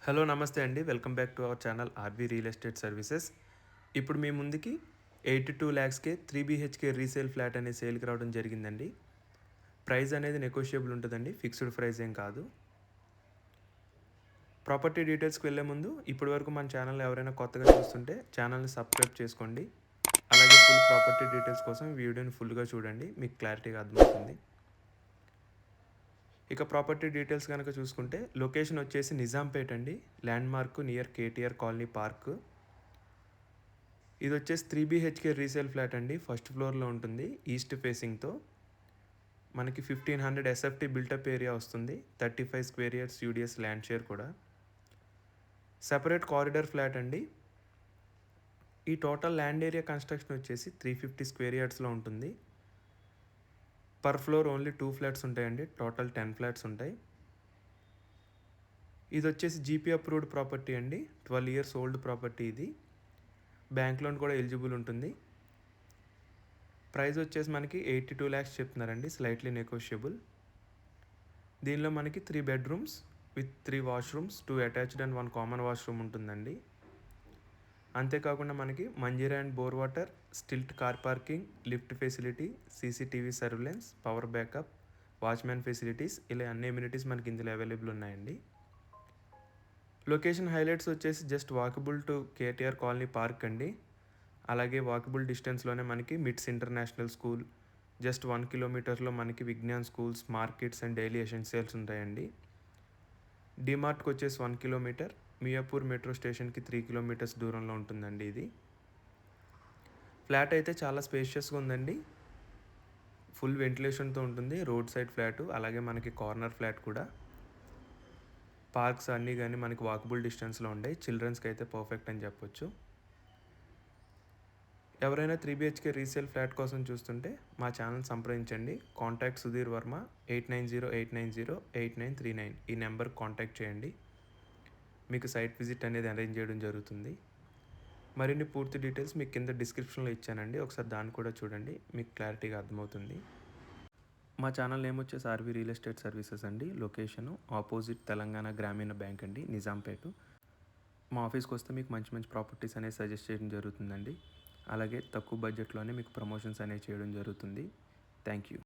Hello నమస్తే అండి. Welcome back to our channel RV real estate services. ఇప్పుడు మీ ముందుకి 82 లాక్స్‌కే 3 బీహెచ్‌కే రీసేల్ ఫ్లాట్ అనేది సేల్‌కి రావడం జరిగిందండి. ప్రైస్ అనేది నెగోషియబుల్ ఉంటదండి. ఫిక్స్డ్ ప్రైస్ ఏం కాదు. ప్రాపర్టీ డీటెయిల్స్‌కి వెళ్ళే ముందు ఇప్పటివరకు మన ఛానల్‌ని ఎవరైనా కొత్తగా చూస్తుంటే ఛానల్‌ని సబ్స్క్రైబ్ చేసుకోండి. అలాగే ఫుల్ ప్రాపర్టీ డీటెయిల్స్ కోసం ఈ వీడియోని ఫుల్‌గా చూడండి. మీకు క్లారిటీగా అర్థమవుతుంది. ఇక ప్రాపర్టీ డీటెయిల్స్ కనుక చూసుకుంటే లొకేషన్ వచ్చేసి నిజాంపేట్ అండి. Landmark near KTR colony park. ఇది వచ్చేసి 3 బీహెచ్‌కే రీసేల్ ఫ్లాట్ అండి. ఫస్ట్ ఫ్లోర్‌లో ఉంటుంది ఈస్ట్ ఫేసింగ్‌తో. మనకి 1500 ఎస్ఎఫ్టీ బిల్టప్ ఏరియా వస్తుంది. 35 square years UDS land share కూడా. సెపరేట్ కారిడార్ ఫ్లాట్ అండి. ఈ టోటల్ ల్యాండ్ ఏరియా కన్స్ట్రక్షన్ వచ్చేసి 350 స్క్వేర్ యార్డ్స్‌లో ఉంటుంది. పర్ ఫ్లోర్ ఓన్లీ 2 ఫ్లాట్స్ ఉంటాయండి. టోటల్ 10 ఫ్లాట్స్ ఉంటాయి. ఇది వచ్చేసి జీపీ అప్రూవ్డ్ ప్రాపర్టీ అండి. 12 ఇయర్స్ ఓల్డ్ ప్రాపర్టీ ఇది. బ్యాంక్ లోన్ కూడా ఎలిజిబుల్ ఉంటుంది. ప్రైస్ వచ్చేసి మనకి 82 లాక్స్ చెప్తున్నారండి. Slightly negotiable. దీనిలో మనకి 3 bedrooms with 3 washrooms, 2 attached and 1 common washroom ఉంటుందండి. అంతేకాకుండా మనకి Manjira and bore water, stilt car parking, lift facility, CCTV surveillance, power backup, watchman facilities ఇలా అన్ని ఎమ్యూనిటీస్ మనకి ఇందులో అవైలబుల్ ఉన్నాయండి. లొకేషన్ హైలైట్స్ వచ్చేసి just walkable to KTR colony park అండి. అలాగే వాకబుల్ డిస్టెన్స్లోనే మనకి మిట్స్ ఇంటర్నేషనల్ స్కూల్, జస్ట్ 1 కిలోమీటర్లో మనకి Vignan schools, markets and daily essentials ఉంటాయండి. డిమార్ట్కి వచ్చేసి 1 కిలోమీటర్, మియాపూర్ మెట్రో స్టేషన్కి 3 కిలోమీటర్స్ దూరంలో ఉంటుందండి ఇది. ఫ్లాట్ అయితే చాలా స్పేషియస్గా ఉందండి. ఫుల్ వెంటిలేషన్తో ఉంటుంది. రోడ్ సైడ్ ఫ్లాటు, అలాగే మనకి కార్నర్ ఫ్లాట్ కూడా. పార్క్స్ అన్నీ కానీ మనకి వాకబుల్ డిస్టెన్స్లో ఉంటాయి. చిల్డ్రన్స్కి అయితే పర్ఫెక్ట్ అని చెప్పొచ్చు. ఎవరైనా 3 బీహెచ్కే రీసేల్ ఫ్లాట్ కోసం చూస్తుంటే మా ఛానల్ సంప్రదించండి. కాంటాక్ట్ సుధీర్ వర్మ 8908908939 ఈ నెంబర్ కాంటాక్ట్ చేయండి. మీకు సైట్ విజిట్ అనేది అరేంజ్ చేయడం జరుగుతుంది. మరిన్ని పూర్తి డీటెయిల్స్ మీకు కింద డిస్క్రిప్షన్లో ఇచ్చానండి. ఒకసారి దాన్ని కూడా చూడండి. మీకు క్లారిటీగా అర్థమవుతుంది. మా ఛానల్ నేమ్ వచ్చేసి ఆర్‌వి రియల్ ఎస్టేట్ సర్వీసెస్ అండి. లొకేషను ఆపోజిట్ తెలంగాణ గ్రామీణ బ్యాంక్ అండి, నిజాంపేట. మా ఆఫీస్కి వస్తే మీకు మంచి మంచి ప్రాపర్టీస్ అనేవి సజెస్ట్ చేయడం జరుగుతుందండి. అలాగే తక్కువ బడ్జెట్లోనే మీకు ప్రమోషన్స్ అనేవి చేయడం జరుగుతుంది. Thank you.